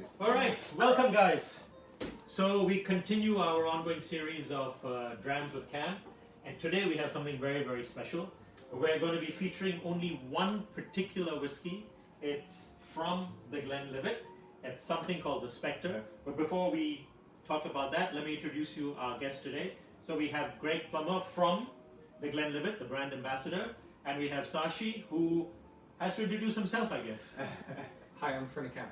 guys. All right, welcome guys. So we continue our ongoing series of Drams with Kam, and today we have something very, very special. We're going to be featuring only one particular whiskey. It's from the Glenlivet. It's something called the Spectre. But before we talk about that, let me introduce you our guest today. So we have Greg Plummer from the Glenlivet, the brand ambassador, and we have Sashi, who has to introduce himself, I guess. Hi, I'm Fernie Kam.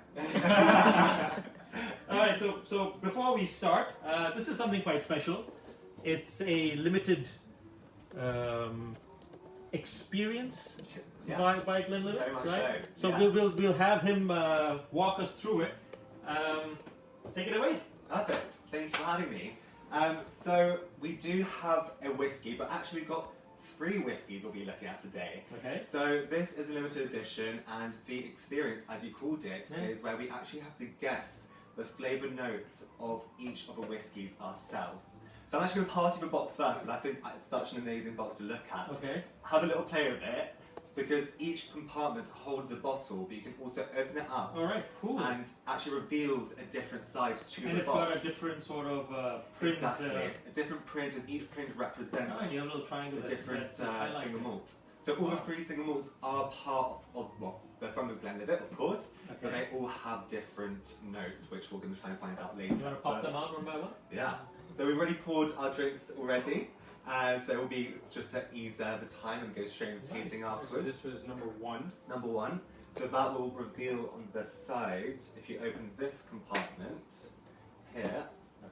All right, so before we start, this is something quite special. It's a limited experience by Glenlivet, Very much right? so. So Yeah. we'll have him walk us through it. Take it away. Perfect. Thank you for having me. So we do have a whiskey, but actually we've got 3 whiskies we'll be looking at today. Okay. So this is a limited edition, and the experience, as you called it, Yeah. is where we actually have to guess the flavour notes of each of the whiskies ourselves. So I'm actually going to pass you the box first because I think it's such an amazing box to look at. Okay. Have a little play with it, because each compartment holds a bottle, but you can also open it up. All right. Cool. And actually reveals a different side to And the it's box. got a different sort of print. Exactly, a different print, and each print represents You have a little triangle. a different that highlights single it. malt. So all the 3 single malts are part of, well, they're from the Glenlivet, of course, but Okay. they all have different notes, which we're going to try and find out later. You want to pop But- them out one by one? Yeah. So we've already poured our drinks already, so it will be just to ease the time and go straight into Nice. tasting So afterwards. this was number 1. Number 1. So that will reveal on the sides if you open this compartment here.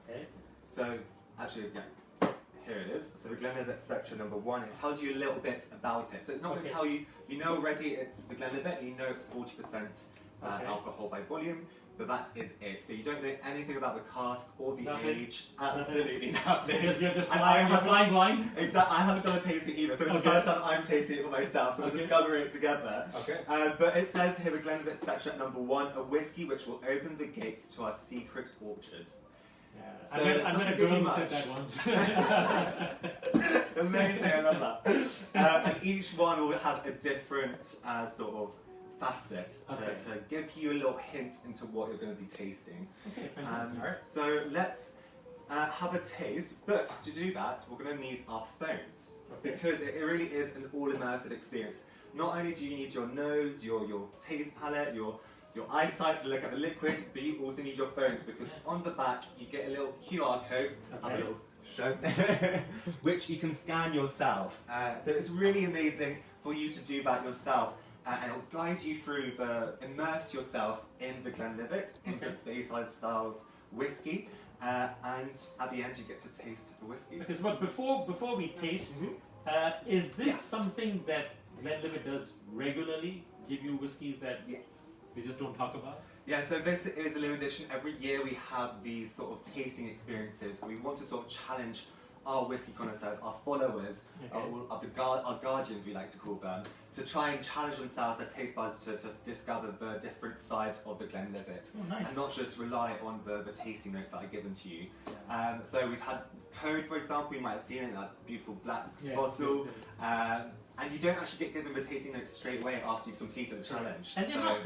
Okay. So actually, yeah, here it is. So the Glenlivet Spectra number 1. It tells you a little bit about it. So it's not going to Okay. tell you. You know already it's the Glenlivet. You know it's 40% Okay. alcohol by volume. But that is it. So you don't know anything about the cask or the Nothing. age. Absolutely nothing. Because you're just And flying, you're flying blind. Exactly. I haven't done a tasting either, so it's Okay. the first time I'm tasting it for myself. So we're Okay. discovering it together. Okay. But it says here, the Glenlivet Spectra number 1, a whiskey which will open the gates to our secret orchard. Yeah. So I'm it gonna doesn't give you go sit much. that once. Amazing, I love that. And each one will have a different sort of facet Okay. to give you a little hint into what you're going to be tasting. Okay, fantastic. Alright. So let's have a taste, but to do that, we're going to need our phones. Okay. Because it really is an all immersive experience. Not only do you need your nose, your taste palette, your eyesight to look at the liquid, but you also need your phones, because on the back you get a little QR code, have a Okay. little show, which you can scan yourself. So it's really amazing for you to do that yourself, and it'll guide you through immerse yourself in the Glenlivet, in the Okay. Speyside style whiskey, and at the end you get to taste the whiskey. Because but before we taste, is this Yeah. something that Glenlivet does regularly? Give you whiskies that Yes. they just don't talk about? Yeah, so this is a limited edition. Every year we have these sort of tasting experiences. We want to sort of challenge our whiskey connoisseurs, our followers, Okay. our guardians we like to call them, to try and challenge themselves, their taste buds, to discover the different sides of the Glenlivet. Oh, nice. And not just rely on the tasting notes that are given to you. So we've had Code, for example, you might have seen it, that beautiful black Yes. bottle. And you don't actually get given the tasting notes straight away after you've completed the challenge. And So-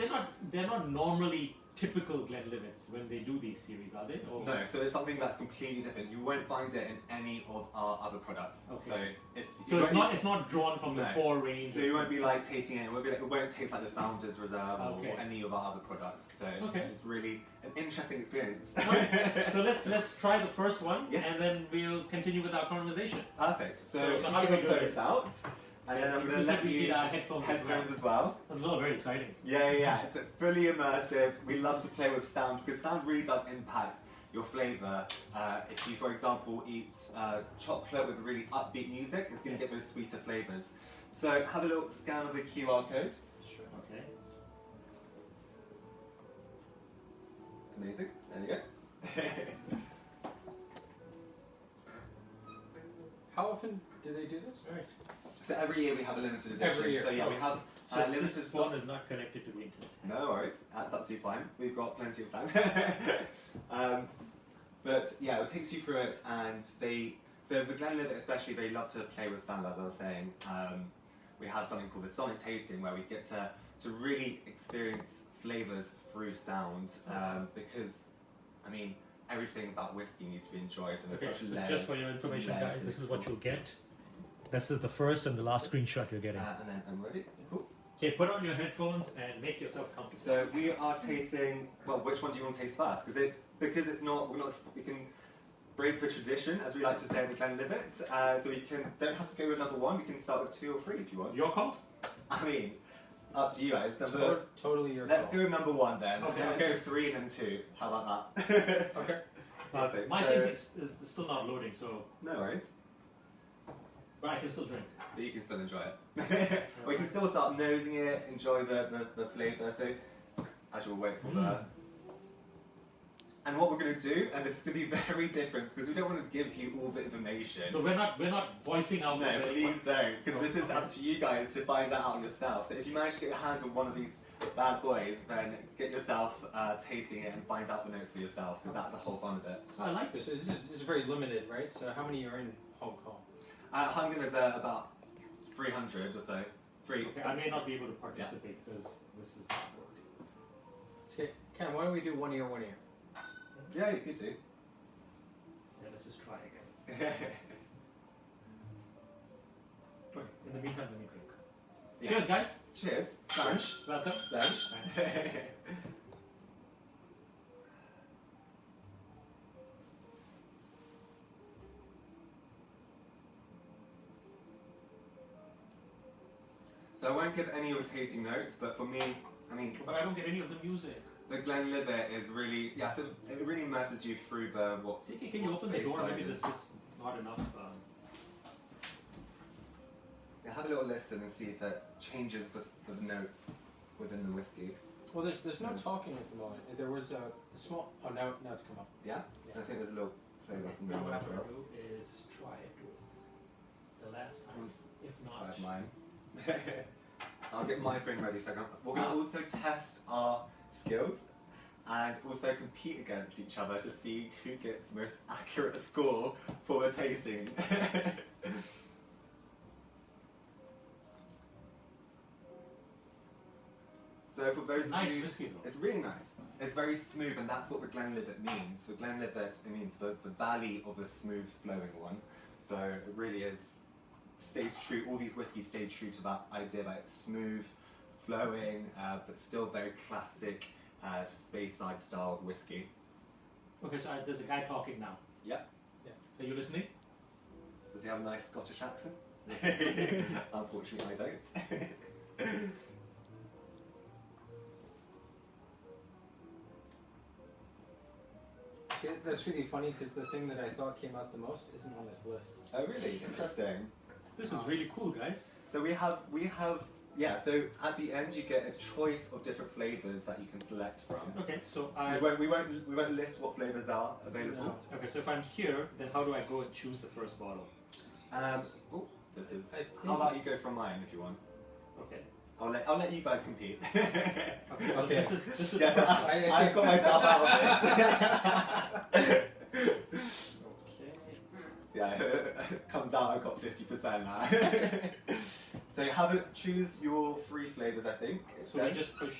they're not normally typical Glenlivets when they do these series, are they? Or No, so it's something that's completely different. You won't find it in any of our other products. Okay. So if So you it's won't not drawn from the No. core range. so you won't be like tasting it. It won't taste like the Founder's Reserve Okay. or any of our other products. So Okay. it's really an interesting experience. So let's try the first one, Yes. and then we'll continue with our conversation. Perfect. So So how do we get do the this? phones out, and then I'm You going to said let we you need our headphones as well. That's all very exciting. Yeah. It's fully immersive. We love to play with sound because sound really does impact your flavour. If you, for example, eat chocolate with really upbeat music, it's going to get those sweeter flavours. So have a little scan of the QR code. Sure. Okay. Amazing. There you go. How often do they do this? All right. So every year we have a limited edition. Every year. So yeah, we have So limited this phone stocks. is not connected to the internet. No worries, that's absolutely fine. We've got plenty of time. But yeah, it takes you through it, and so the Glenlivet especially, they love to play with sound, as I was saying, we have something called the sonic tasting, where we get to really experience flavors through sound, because, I mean, everything about whiskey needs to be enjoyed, and there's Okay, such so layers. just for your information, layers guys, to this is explore. what you'll get. This is the first and the last screenshot you're getting. And then I'm ready. Cool. Okay, put on your headphones and make yourself comfortable. So we are tasting. Well, which one do you want to taste first? Because it's not. We can break the tradition, as we like to say in the Glenlivet. So we don't have to go with number one. We can start with 2 or 3 if you want. Your call? I mean, up to you guys. Totally your Let's call. go with number 1 then. Okay, Then let's okay. go 3 and then 2. How about that? Okay. Perfect. My So- thing is still not loading, so No worries. but I can still drink. But you can still enjoy it. We can still start nosing it, enjoy the flavour. So, as you'll wait for that. And what we're going to do, and this is going to be very different because we don't want to give you all the information. So we're not voicing out. No, the- please don't, because this is up to you guys to find that out yourself. So if you manage to get your hands on one of these bad boys, then get yourself tasting it and find out the notes for yourself, because that's the whole fun of it. So I like So this. this is very limited, right? So how many are in Hong Kong? Hungary is about 300 or so. Okay, I may not be able to participate because this is not working. Okay, Cam, why don't we do one ear, 1 ear? Yeah, you could do. Yeah, let's just try again. Okay, in the meantime, let me drink. Yeah. Cheers, guys. Cheers. Sanj. Welcome. Sanj. So I won't give any of the tasting notes, but for me, I mean, But I don't get any of the music. the Glenlivet is really, so it really immerses you through the what. See, can you what open the door? space Maybe side this is not enough. Yeah, have a little listen and see if it changes the notes within the whiskey. Well, there's no talking at the moment. There was a small. Oh, now it's come up. Yeah? Yeah. I think there's a little play button Now what there I'm as going well. to do is try it with the last time. If I not, have mine. I'll get my phone ready second. We're going to also test our skills and also compete against each other to see who gets the most accurate score for the tasting. So for those nice of you, whiskey though. it's really nice. It's very smooth, and that's what the Glenlivet means. The Glenlivet, it means the valley of a smooth flowing one. So it really stays true. All these whiskies stay true to that idea that it's smooth, flowing, but still very classic Speyside style whiskey. Okay, so there's a guy talking now. Yeah. Are you listening? Does he have a nice Scottish accent? Unfortunately, I don't. See, that's really funny because the thing that I thought came out the most isn't on this list. Oh, really? Interesting. This is really cool, guys. So we have, so at the end you get a choice of different flavours that you can select from. Okay, so We won't list what flavours are available. No. Okay, so if I'm here, then how do I go and choose the first bottle? How about you go from mine if you want? Okay. I'll let you guys compete. Okay, so Okay. this is Yes, the first I've got myself out of this. Okay. Yeah, comes out I've got 50% now. So choose your 3 flavours, I think. It So we says. just push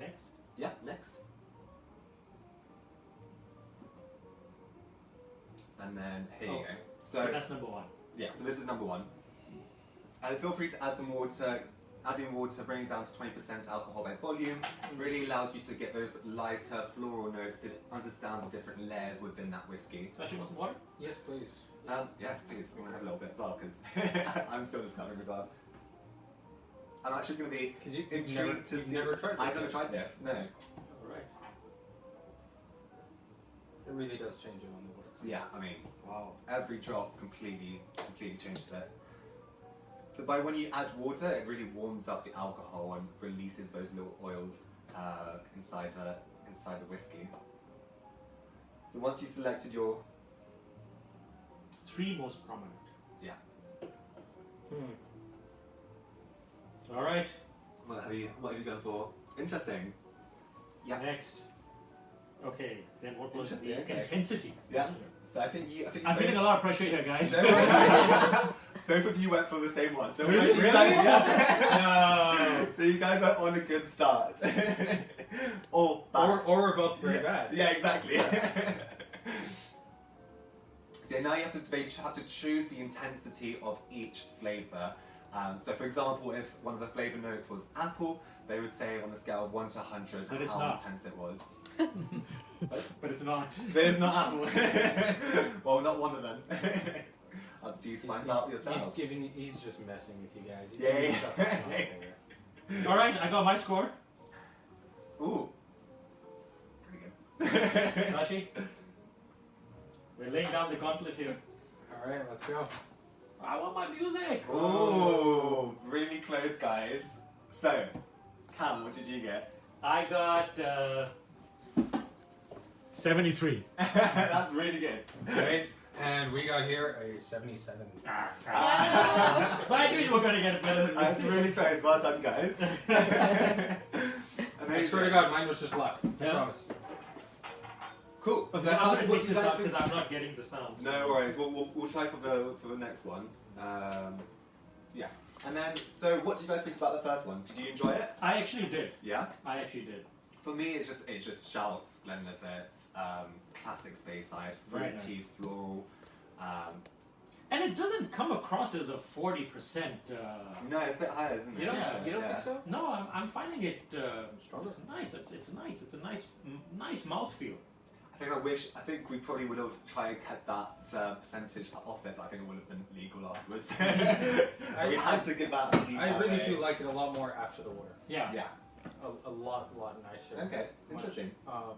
next. Yeah, next. And then here you go. So that's number 1. Yeah, so this is number 1. And feel free to add some water. Adding water, bringing down to 20% alcohol by volume, really allows you to get those lighter floral notes to understand the different layers within that whiskey. So actually, want some water? Yes, please. Yes, please. I want to have a little bit as well, because I'm still discovering as well. I'm actually going to be Because you've intrigued to you've see. never tried this. I've never tried this. No. Alright. It really does change it on the water. Yeah, I mean, Wow. every drop completely changes it. So when you add water, it really warms up the alcohol and releases those little oils inside the whiskey. So once you've selected your 3 most prominent. yeah, Alright. what have you gone for? Interesting. Yeah. Next. Okay, then what was the Interesting, okay. intensity? Yeah. So I think you. I'm feeling a lot of pressure here, guys. No, Both of you went for the same one. So Really? you guys, yeah. No. So you guys are on a good start. Or bad. Or we're both very yeah. bad. Yeah, exactly. So now you have to choose the intensity of each flavour. So for example, if one of the flavour notes was apple, they would say on a scale of 1 to 100 But it's how not. intense it was. But it's not. But it's not apple. Well, not one of them. Up to you to find out yourself. He's just messing with you guys. He's Yeah, giving yeah. stuff that's not there. All right, I got my score. Ooh. Pretty good. Sashi, we're laying down the gauntlet here. All right, let's go. I want my music. Ooh, really close, guys. So, Cam, what did you get? I got 73. That's really good. Okay, and we got here a 77. But I knew you were going to get it better than me. That's really close. Well done, guys. I swear to God, mine was just luck. I Yeah? promise. Cool. But So, I'm how going to what take do you this guys up think? because I'm not getting the sound. No worries. We'll try for the next one. Yeah. And then, so what do you guys think about the first one? Did you enjoy it? I actually did. Yeah. I actually did. For me, it's just shouts, Glenlivet, classic Speyside, Very fruity, floral. And it doesn't come across as a 40%. No, it's a bit higher, isn't it? You don't- So, You don't yeah. think so? No, I'm finding it Stronger? It's nice. It's nice. It's a nice mouthfeel. I think we probably would have tried and kept that percentage off it, but I think it would have been legal afterwards. We had to give that detail. I really eh? do like it a lot more after the water. Yeah. Yeah. A lot nicer. Okay. Much, Interesting. I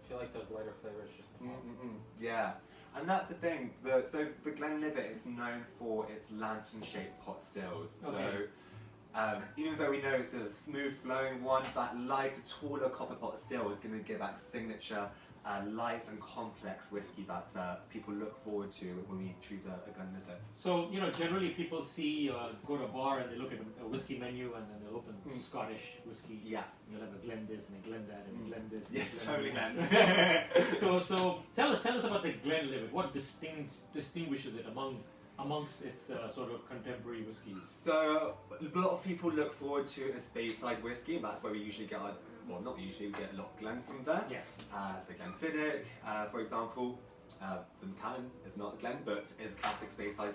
feel like those lighter flavors just. Yeah. And that's the thing. So the Glenlivet is known for its lantern-shaped pot stills. Okay. So even though we know it's a smooth flowing one, that lighter, taller copper pot still is going to give that signature light and complex whiskey that people look forward to when we choose a Glenlivet. So, generally people see, go to a bar and they look at a whiskey menu and then they'll open Scottish whiskey. Yeah. You'll have a Glen this and a Glen that and a Glen this. And Yes, a so many Glen Glens. that. So tell us about the Glenlivet. What distinguishes it amongst its sort of contemporary whiskies? So a lot of people look forward to a Speyside whiskey, and that's where we usually get not usually, we get a lot of Glens from there. Yeah. So Glenfiddich, for example, the Macallan is not a Glen, but is classic Speyside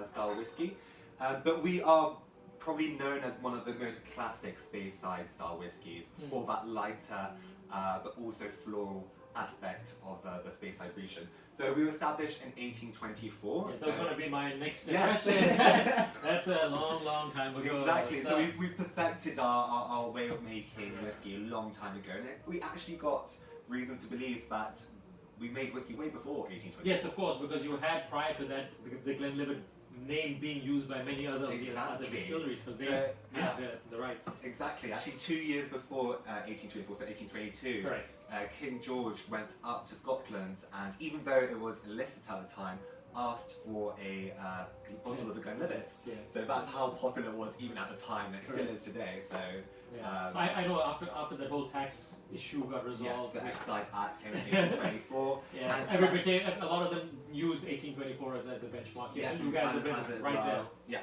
style whiskey. But we are probably known as one of the most classic Speyside style whiskies for that lighter, but also floral aspect of the Speyside region. So we were established in 1824. Yes, so that's going to be my next Yes. question. That's a long time ago. Exactly. So we've perfected our way of making whiskey a long time ago, and we actually got reasons to believe that we made whiskey way before 1820. Yes, of course, because you had prior to that the Glenlivet name being used by many other Exactly. distilleries because they So, had the rights. Exactly. Actually, 2 years before 1824, so 1822, Correct. King George went up to Scotland, and even though it was illicit at the time, asked for a bottle of the Glenlivet. Yeah. So that's how popular it was even at the time. It still is today. So. Yeah. So I know after that whole tax issue got resolved. Yes, the Excise Act came in 1824. Yeah, and everybody a lot of them used 1824 as a benchmark. Yes, so you guys have been has it as right well. Yeah,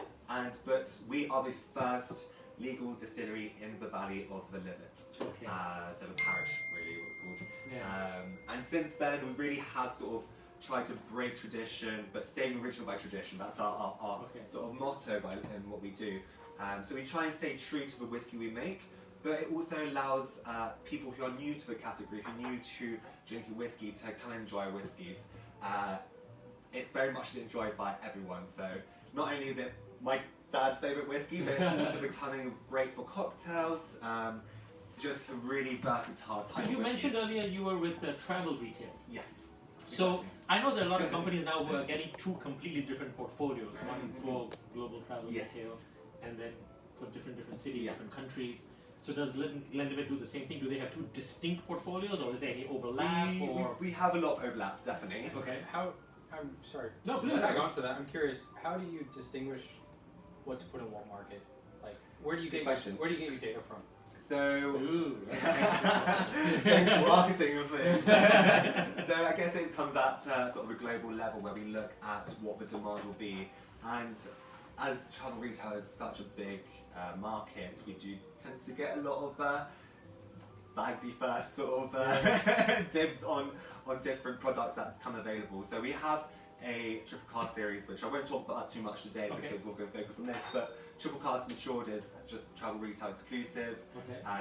but we are the first legal distillery in the valley of the Livet. Okay. So the parish, really, what it's called. Yeah. And since then, we really have sort of tried to break tradition, but staying original by tradition. That's our sort of motto in what we do. So we try and stay true to the whiskey we make, but it also allows people who are new to the category, who are new to drinking whiskey, to come and enjoy whiskies. It's very much enjoyed by everyone. So not only is it my dad's favourite whiskey, but it's also becoming great for cocktails. Just a really versatile type So of you whiskey. mentioned earlier you were with travel retail. Yes. So exactly. I know there are a lot of companies now who are getting two completely different portfolios. One for global travel retail, and then for different cities, different countries. So does Glenlivet do the same thing? Do they have two distinct portfolios, or is there any overlap? We have a lot of overlap, definitely. Okay. I'm sorry. No, please. To tag on to that, I'm curious. How do you distinguish what to put in what market? Like, where do you get your data from? So, Ooh. going to marketing of things. So I guess it comes at sort of a global level where we look at what the demand will be, and as travel retail is such a big market, we do tend to get a lot of bagsy first sort of dibs on different products that come available. So we have a triple cask series, which I won't talk about too much today because we're going to focus on this, but triple cask matured is just travel retail exclusive.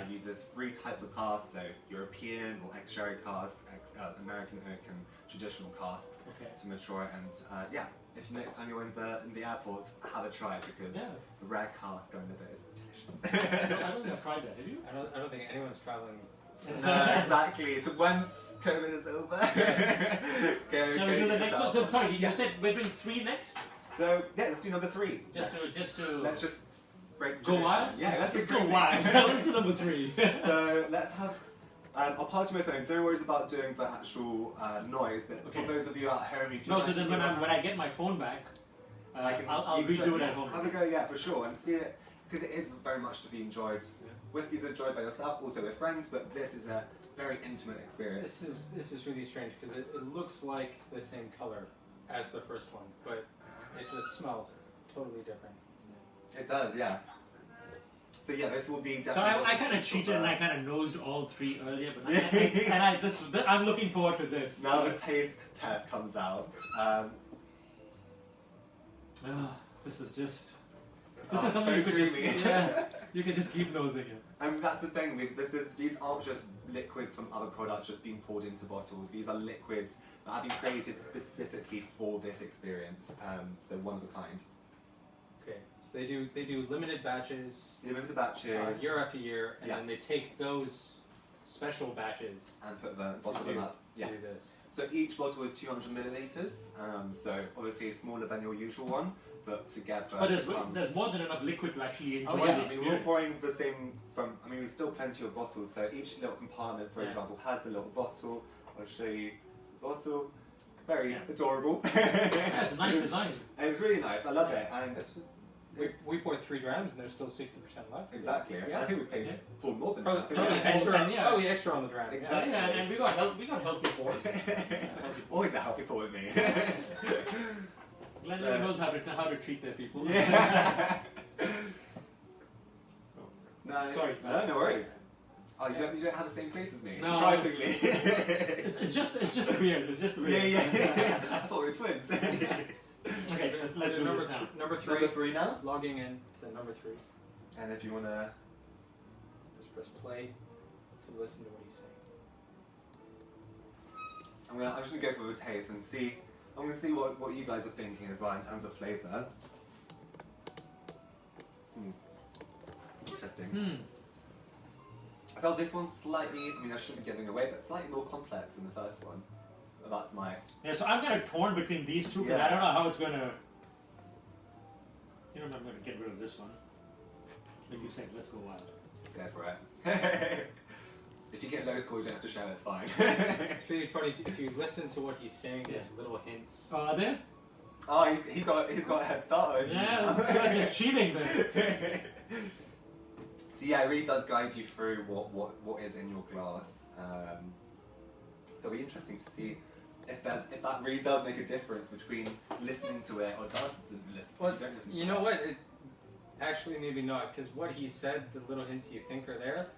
Uses 3 types of casks, so European or ex-sherry casks, American oak and traditional casks to mature it. And yeah, if next time you're in the airport, have a try because the rare cask going with it is delicious. I don't think I've tried that. Have you? I don't think anyone's traveling. No, exactly. So once COVID is over, go Shall we do the next one? So sorry, you Yes. said we're doing 3 next? So yeah, let's do number 3. Let's just break the go tradition. wild. Yeah, let's go wild. Let's do number 3. So let's have. I'll pass you my phone. No worries about doing the actual noise, but for those of you at home who do no, so then when I get my phone back, I'll redo it at home. Have a go, yeah, for sure, and see it because it is very much to be enjoyed. Whiskey's enjoyed by yourself, also with friends, but this is a very intimate experience. This is really strange because it looks like the same color as the first one, but it just smells totally different. It does, yeah. So yeah, this will be definitely. So I kind of cheated and I kind of nosed all 3 earlier, but I'm looking forward to this. Now the taste test comes out. This is just. This is something so you could dreamy. you could just keep nosing it. And that's the thing. These aren't just liquids from other products just being poured into bottles. These are liquids that have been created specifically for this experience. So one of a kind. Okay, so they do limited batches. Limited batches. Year after year, and then they take those special batches and put the bottle in up. To do this. So each bottle is 200 milliliters. So obviously smaller than your usual one, but together. But there's more than enough liquid to actually enjoy the experience. We're pouring the same we still plenty of bottles. So each little compartment, for example, has a little bottle. I'll show you the bottle. Very adorable. Yeah, it's a nice design. And it's really nice. I love it. And we poured 3 drams, and there's still 60% left. Exactly. Yeah. I think we poured more than that. Probably extra on the dram. Exactly. Yeah, and we got healthy pours. Always a healthy pour with me. Glenlivet knows how to treat their people. Yeah. No, sorry. No worries. Oh, you don't have the same face as me. No. Surprisingly. It's just the beard. It's just the beard. Yeah. I thought we were twins. Okay, let's do this now. Number 3. Number 3 now. Logging in to number 3. And if you wanna just press play to listen to what he's saying. I'm just gonna go for the taste and see. I'm gonna see what you guys are thinking as well in terms of flavour. Interesting. I felt this one's slightly. I shouldn't be giving away, but slightly more complex than the first one. But that's my. Yeah, so I'm kind of torn between these 2 because I don't know how it's gonna. I'm gonna get rid of this one. Like you said, let's go wild. Go for it. If you get low score, you don't have to share. It's fine. It's really funny if you listen to what he's saying. There's little hints. Oh, are there? Oh, he's got a head start over you now. That's just cheating then. So yeah, it really does guide you through what is in your glass. So it'll be interesting to see if that really does make a difference between listening to it or don't listen to it. You know what? Actually, maybe not, because what he said, the little hints you think are there,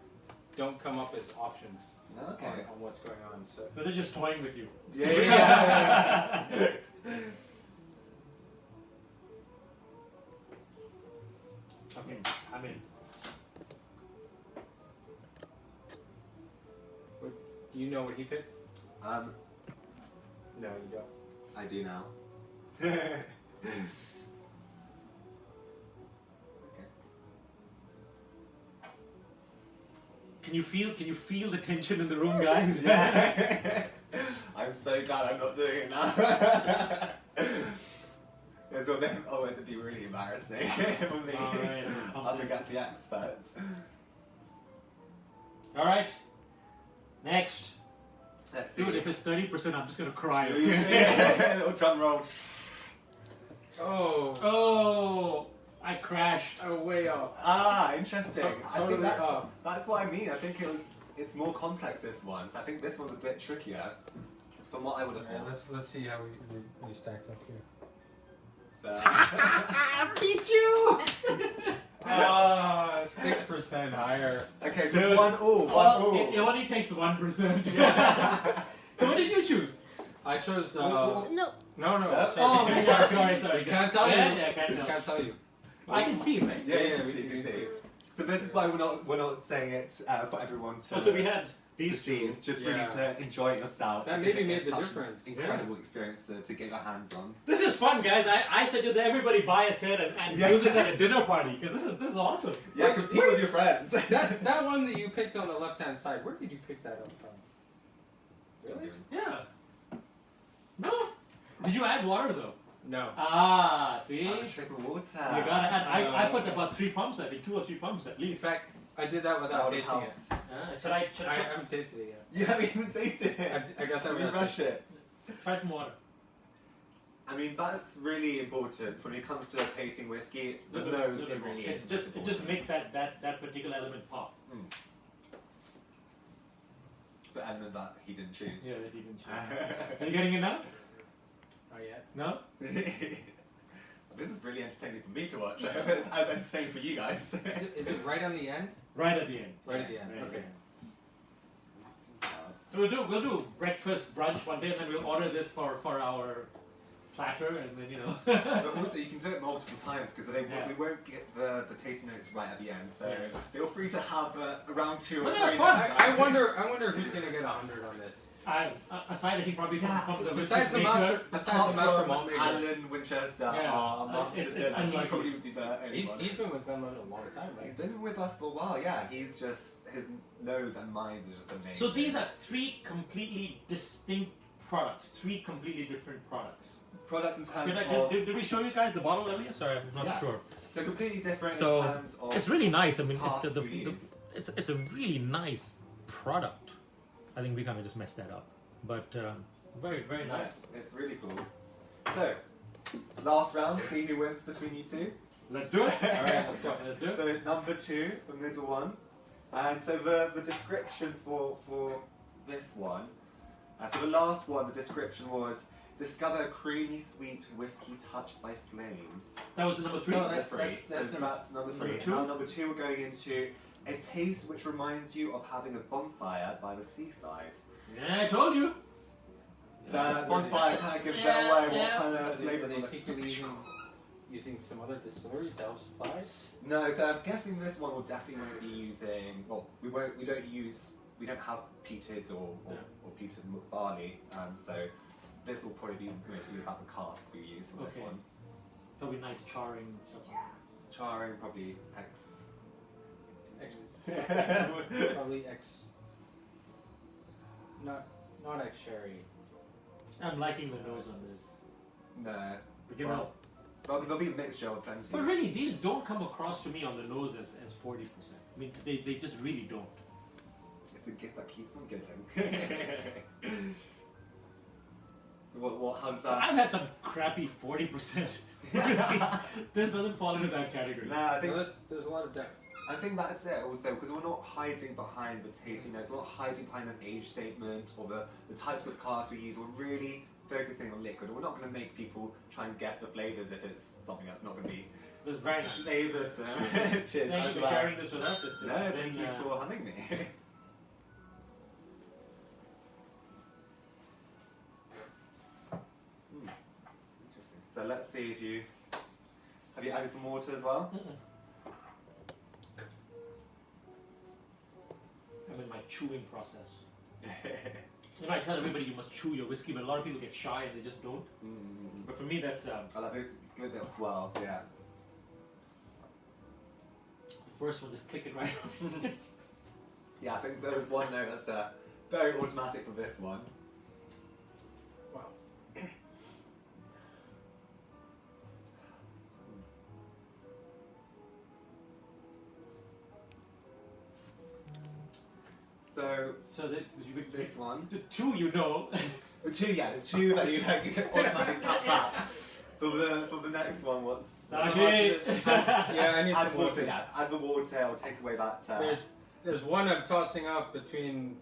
don't come up as options on what's going on. So they're just toying with you. Yeah. Okay, I'm in. Do you know what he picked? No, you don't. I do now. Can you feel the tension in the room, guys? Yeah. I'm so glad I'm not doing it now. Otherwise it'd be really embarrassing for me. Up against the experts. Alright. Next. Let's see. Dude, if it's 30%, I'm just gonna cry. Okay? Little drum roll. Oh! I crashed. Oh, way off. Ah, interesting. Totally I think that's what I mean. I think it's more complex, this one. So I think this one's a bit trickier from what I would have thought. Let's see how we stacked up here. I beat you! 6% higher. Okay, so Dude. one all. It only takes 1%. Yeah. So what did you choose? I chose. No. No. Oh, yeah, sorry. We can't tell you. Yeah, We can't tell you. I can see, right? Yeah, you Yeah, can we see, you can can see. see. So this is why we're not saying it for everyone to. Oh, so we had to these see. two. It's just Yeah. really to enjoy it yourself. That because maybe it made is the such an difference. Incredible experience to get your hands on. This is fun, guys. I suggest everybody buy a set and Yeah. do this at a dinner party because this is awesome. Yeah, compete with your friends. That one that you picked on the left-hand side. Where did you pick that up from? Really? Yeah. No. Did you add water though? No. Ah, see. Triple water. You gotta add. I put about 3 pumps. I think 2 or 3 pumps at In least. fact, I did that That without would tasting help. it. Should I I haven't tasted it yet. You haven't even tasted it. I got that So we without rush it. try some water? I mean, that's really important when it comes to tasting whiskey. The nose, it really is. It just makes that particular element pop. The element that he didn't choose. Yeah, that you didn't choose. Are you getting it now? Not yet. No. This is really entertaining for me to watch. I hope it's as entertaining for you guys. Is it right on the end? Right at the end. Right at the end. Right at the Okay. end. So we'll do breakfast brunch one day, and then we'll order this for our platter, and then But also, you can do it multiple times because Yeah. we won't get the tasting notes right at the end. So Yeah. feel free to have around 2 or Well, 3. that's fun. minutes. I wonder who's gonna get 100 on this. Aside, I think probably from the Besides the maker. master, besides the Apart master from malt maker. Alan Winchester, Yeah. our master It's distiller, he unlikely. probably would be the only He's one. been with Glenlivet a long time, right? He's been with us for a while, yeah. He's just, his nose and mind is just amazing. So these are 3 completely distinct products, 3 completely different products. products in terms Did we show you guys the bottle earlier? Sorry, I'm not Yeah. sure. so completely different So, in terms of It's really nice. I mean, past reviews. it's a really nice product. I think we kind of just messed that up, but very very nice. It's really cool. So, last round, see who wins between you two. Let's do it. All right, let's go. Let's do it. So number 2, the middle one, and so the description for this one. So the last one, the description was discover a creamy sweet whiskey touched by flames. That was the number 3. No, Number that's- 3. that's So number- that's number 3. number 2. Now number 2, we're going into a taste which reminds you of having a bonfire by the seaside. Yeah, I told you. So bonfire kind of gives Yeah, it away. What yeah. kind Are of they flavors? secretly using some other distillery to help supply? No, so I'm guessing this one will definitely won't be using. Well, we don't have peated or peated barley. So this will probably be mostly about the cask we use for this Okay. one. Probably nice charring and stuff. Charring probably X. Probably not X sherry. I'm liking the nose on this. No. But you know, Well, there'll be a mixture of plenty. but really, these don't come across to me on the nose as 40%. I mean, they just really don't. It's a gift that keeps on giving. So how does So that? I've had some crappy 40%. This doesn't fall into that category. No, I think There's a lot of depth. I think that's it also, because we're not hiding behind the tasting notes, we're not hiding behind an age statement or the types of casks we use, we're really focusing on liquid. We're not going to make people try and guess the flavours if it's something that's not going to be It was very nice. flavours. Cheers. Thank you as for well. sharing this with us. It's No, been, thank you for having me. Interesting. So let's see if you... Have you added some water as well? I'm in my chewing process. You know, I tell everybody you must chew your whiskey, but a lot of people get shy and they just don't. But for me, that's I'll have a good little swirl, yeah. the first one. Just click it right on. Yeah, I think there was one note that's very automatic for this one. Wow. So this one, the 2 you know. the 2, yeah, there's 2 that you like automatic tap. For the next one, what's Sashi. Yeah, I need add some water? water. Yeah, add the water. I'll take away that. There's one I'm tossing up between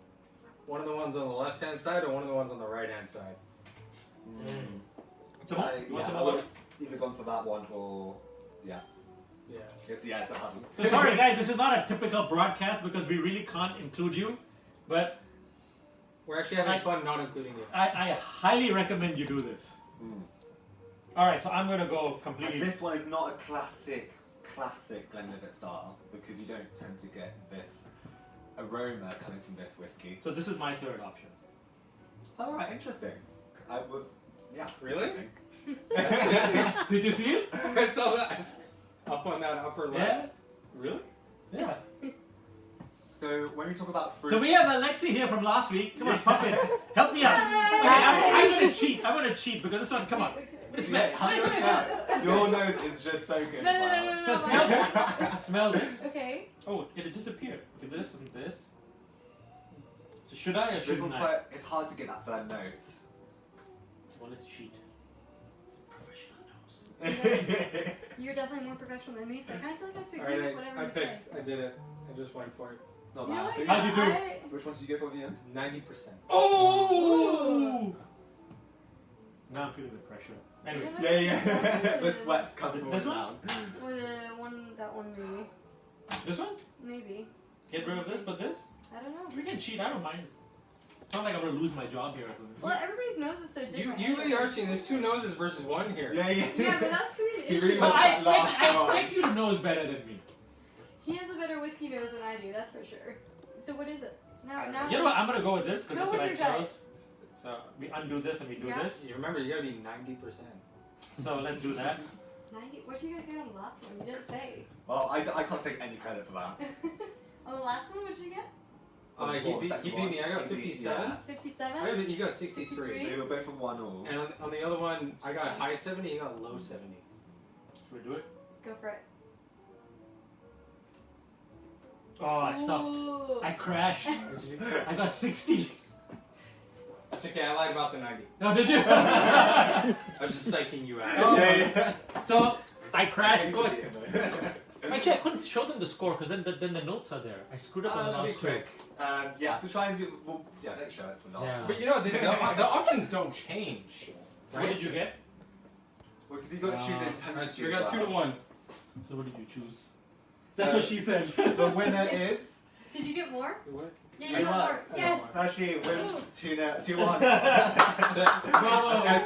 one of the ones on the left hand side and one of the ones on the right hand side. So Yeah, either gone for that one or yeah. Yeah. It's a hard one. So sorry guys, this is not a typical broadcast because we really can't include you, but We're actually having fun not including you. I highly recommend you do this. Alright, so I'm gonna go completely... And this one is not a classic Glenlivet style because you don't tend to get this aroma coming from this whiskey. So this is my third option. Alright, interesting. I would, yeah. Really? Interesting. Did you see it? I saw that up on that upper left. Yeah. Really? Yeah. So when we talk about fruit, So we have Alexi here from last week. Come on, pop it. Help me out. Okay, I'm gonna cheat. I'm gonna cheat because this one, come on. Just smell. yeah, how does that? Your nose is just so good. No, as no, well. no, no, So no. smell this. Smell this. Okay. Oh, it disappeared. Look at this and this. So should I or This shouldn't one's I? quite, it's hard to get that third note. This one is cheat. It's a professional nose. You're definitely more professional than me, so I kind of feel like I have to All agree right, with whatever I you say. picked. I did it. I just went for it. Not You know bad. what? How'd you do? I- Which one did you go for at the end? 90%. Oh! Now I'm feeling the pressure. Anyway. Yeah. The sweat's coming This from one? down. Or that one maybe. This one? Maybe. Get rid of this, but this? I don't know. We can cheat, I don't mind. It's not like I'm gonna lose my job here or something. Well, everybody's nose is so You different. really are seeing there's 2 noses versus 1 here. Yeah. Yeah, but that's gonna be the He issue. really But wants I that expect, last I one. expect you to know is better than me. He has a better whiskey nose than I do, that's for sure. So what is it? Now, You know what? I'm gonna go with this because Go that's what I with your gut. chose. So we undo this and we do Yeah. this. You remember, you gotta be 90%. So let's do that. 90. What did you guys get on the last one? You didn't say. Well, I can't take any credit for that. On the last one, what did you get? He beat me. I got 57. 57? He got 63. So we were both from 1 all. And on the other one, I got high 70. He got low 70. Should we do it? Go for it. Oh, I sucked. Ooh. I crashed. I got 60. That's okay. I lied about the 90. No, did you? I was just psyching you out. Oh, Yeah. So I crashed. Go ahead. Yeah. Actually, I couldn't show them the score because then the notes are there. I screwed up on the Let me last two. quick. Yeah, so try and do. Well, yeah, take a shot for the last Yeah. one. But you know, the options don't change. So what did you get? Well, because you got to choose intensity. Alright, so we as got 2 to well. 1. So what did you choose? So- That's what she said. The winner is. Did you get more? What? Yeah, I you got won. more. I Yes. Sashi wins 2-1.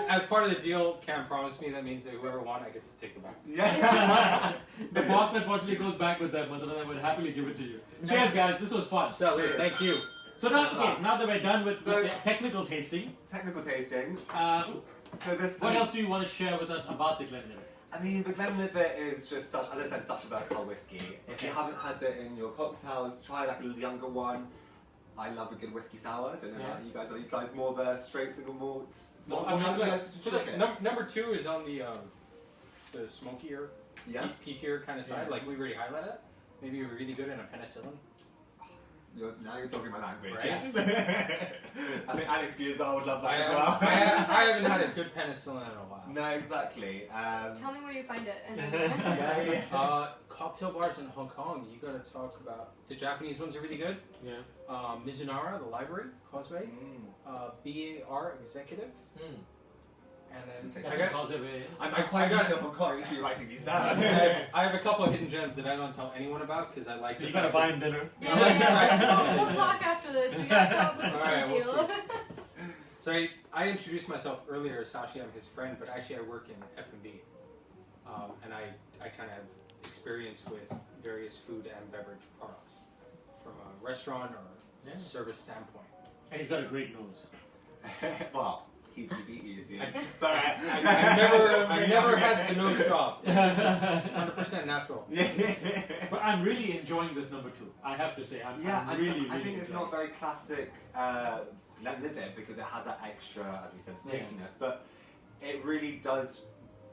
As part of the deal, Cam promised me that means that whoever won, I get to take the box. Yeah. The box unfortunately goes back with them, otherwise I would happily give it to you. Cheers, guys. This was fun. So, Cheers. thank you. So now, okay, now that we're done with So- the technical tasting, Technical tasting. So this. what else do you want to share with us about the Glenlivet? I mean, the Glenlivet is just such, as I said, such a versatile whiskey. If you haven't had it in your cocktails, try like a younger one. I love a good whiskey sour. I don't know Yeah. about you guys. Are you guys more of a straight single malts? No, What- I mean, how do you So, guys so drink it? number 2 is on the smokier, Yeah. P tier kind of side. Yeah. Like we already highlighted it. Maybe you're really good in a penicillin. Now you're talking my language. Right? Yes. I think Alex years old would love that I as well. haven't had a good penicillin in a while. No, exactly. Tell me where you find it. And Yeah. Cocktail bars in Hong Kong. You gotta talk about the Japanese ones are really good. Yeah. Mizunara, the library, Causeway. BAR Executive. And then Take I it. got, I'm quite I got- into Hong Kong. I need to be writing these down. I have a couple of hidden gems that I don't tell anyone about because I like. So the you gotta fact buy that- him dinner. yeah. We'll talk after this. We gotta come up with a Alright, we'll deal. So I introduced myself earlier as Sashi. I'm his friend, but actually I work in F&B, and I kind of have experience with various food and beverage products from a restaurant or service standpoint. And he's got a great nose. Well, he beat you, see. I- Sorry. I never had the nose job. This is 100% natural. Yeah. But I'm really enjoying this number 2. I have to say, I'm really, I think it's enjoying not very classic Glenlivet because it has that extra, as we said, smokiness, but it really does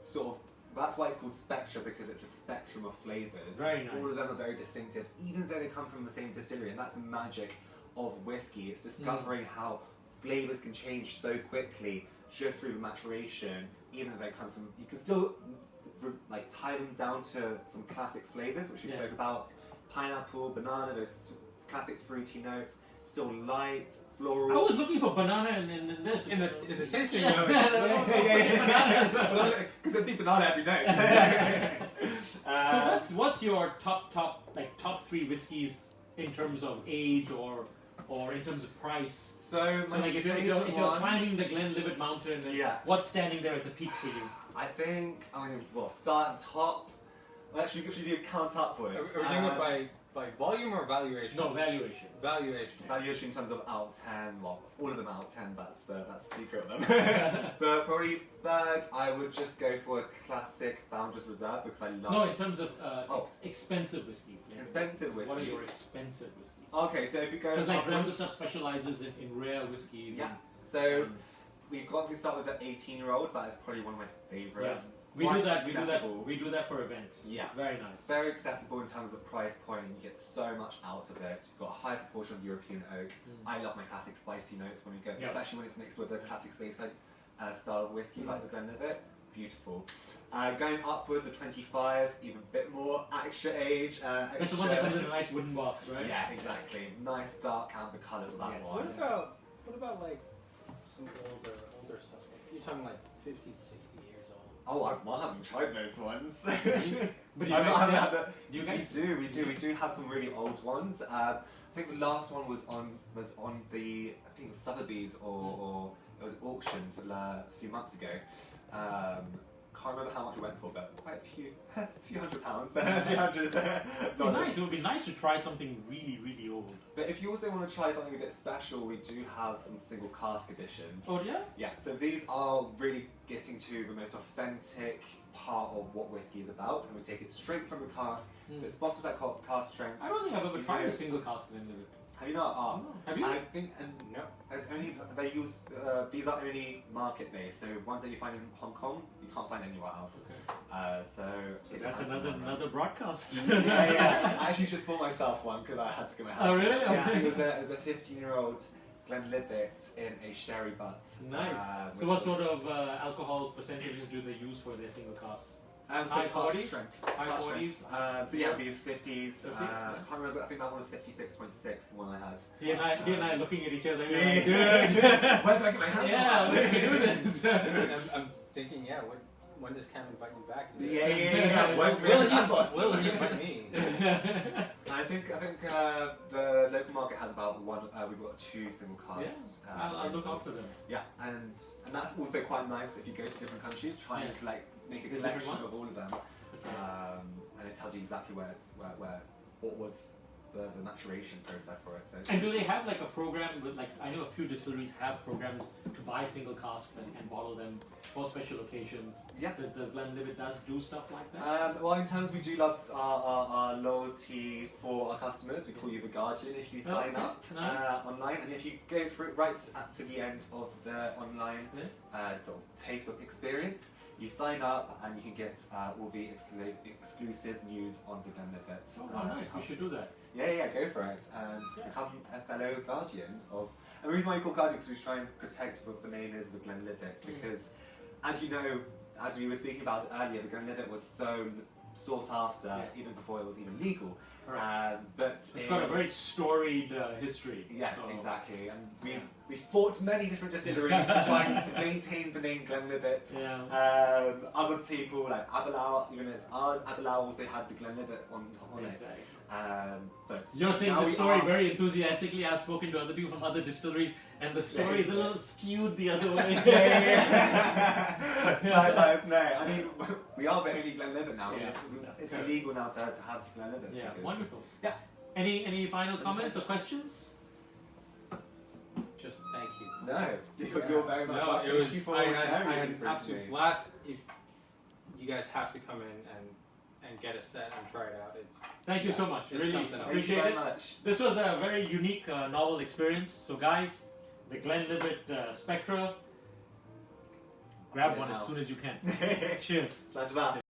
sort of. That's why it's called Spectra, because it's a spectrum of flavours. Very nice. All of them are very distinctive, even though they come from the same distillery, and that's the magic of whiskey. It's discovering how flavours can change so quickly just through maturation, even though they come from. You can still like tie them down to some classic flavours, which we spoke about: pineapple, banana, those classic fruity notes. still light, I floral. was looking for banana in this. In the tasting Yeah. notes. Because there'd be banana every note. So what's your top 3 whiskeys in terms of age or in terms of price? So So my like if you're favourite one, climbing the Glenlivet mountain, then Yeah. what's standing there at the peak for you? I think, start at top. Well, actually, we should do count Are upwards. we doing it by volume or valuation? No, valuation. Valuation. Valuation in terms of out of 10, well, all of them out of 10, that's the secret of them. But probably third, I would just go for a classic Founder's Reserve because I love No, in terms of Oh. expensive whiskeys. Yeah. expensive What are your whiskies. expensive whiskeys? Okay, so if you go Because like Dram upwards, specializes in rare whiskeys. Yeah. and, so we've got to start with the 18-year-old. That is probably one of my favourites. we do Quite that. accessible. We do that for events. Yeah. It's very nice. Very accessible in terms of price point. You get so much out of it. You've got a high proportion of European oak. I love my classic spicy notes when we go, Yeah. especially when it's mixed with the classic space style of whiskey like the Glenlivet. Beautiful. Going upwards of 25, even a bit more extra age. That's the one that comes in a nice wooden box, right? Yeah, exactly. Nice dark amber colour for that Yes. one. What about like some older stuff? You're talking like 50, 60 years old. Oh, I haven't tried those ones. But do you I guys haven't sell- had the- do you guys We do have some really old ones. I think the last one was on the I think it was Sotheby's or it was auctioned a few months ago. Can't remember how much it went for, but quite a few £100, a few hundred dollars. It would be nice to try something really, really old. But if you also want to try something a bit special, we do have some single cask editions. Oh yeah? Yeah, so these are really getting to the most authentic part of what whiskey is about, and we take it straight from the cask. So it's bottled at cask strength. I don't think I've ever tried Yeah. a single cask Glenlivet. Have you not? Have you? I think, and No. there's only they use these are only market based. So ones that you find in Hong Kong, you can't find anywhere else. Okay. So So that's depends on another broadcast. yeah. I actually just bought myself one because I had to go my house. Oh, really? Yeah, Okay. it was a 15-year-old Glenlivet in a sherry butt. Nice. which So what was- sort of alcohol percentages do they use for their single casks? So high cask 40s? strength. High Cask 40s? strength. So yeah, it'd be 50s. I yeah. can't remember. I think that one was 56.6. The one I had. He and I are looking at each other. Yeah, Like, yeah, good. yeah. Where do I get my hands Yeah, on we that? can do this. I'm thinking, when does Kam invite you back? Yeah. When do we Will have he, that boss? will he invite me? I think the local market has about one. We've got 2 single casks. I'll look out for them. Yeah, and that's also quite nice if you go to different countries, try and make a The different collection of ones. all of them, Okay. and it tells you exactly what was the maturation process for it. So And do they have like a program with like I know a few distilleries have programs to buy single casks and bottle them for special occasions. Yeah. Does Glenlivet do stuff like that? Well, in terms we do love our loyalty for our customers. We call you the Guardian if you sign okay. up Nice. online, and if you go through right up to the end of the online sort of taste of experience, you sign up and you can get all the exclusive news on the Glenlivet. Oh, nice. We should do that. Yeah, go for it and become a fellow guardian of. And the reason why we call guardian because we try and protect what the name is of the Glenlivet because, as you know, as we were speaking about earlier, the Glenlivet was so sought after even before it was even legal. But It's got a very storied history. Yes, so. exactly, and we've fought many different distilleries to try and maintain the name Glenlivet. Yeah. Other people like Aberlour, even as ours, Aberlour also had the Glenlivet on it. Exactly. But You're saying now the we story are- very enthusiastically. I've spoken to other people from other distilleries, and the story is a little skewed the other way. No, I mean, we are the only Glenlivet now. Yeah. It's illegal now to have Glenlivet. Yeah, because- wonderful. Yeah. Any final comments or questions? Just thank you. No, you're very much No, welcome. it Thank was you for I sharing had this an experience with absolute me. blast. If you guys have to come in and get a set and try it out, it's Thank you so much. It's Really something else. Thank you appreciate very it. much. This was a very unique, novel experience. So, guys, the Glenlivet Spectra, grab Yeah. one as soon as you can. Cheers. Such that.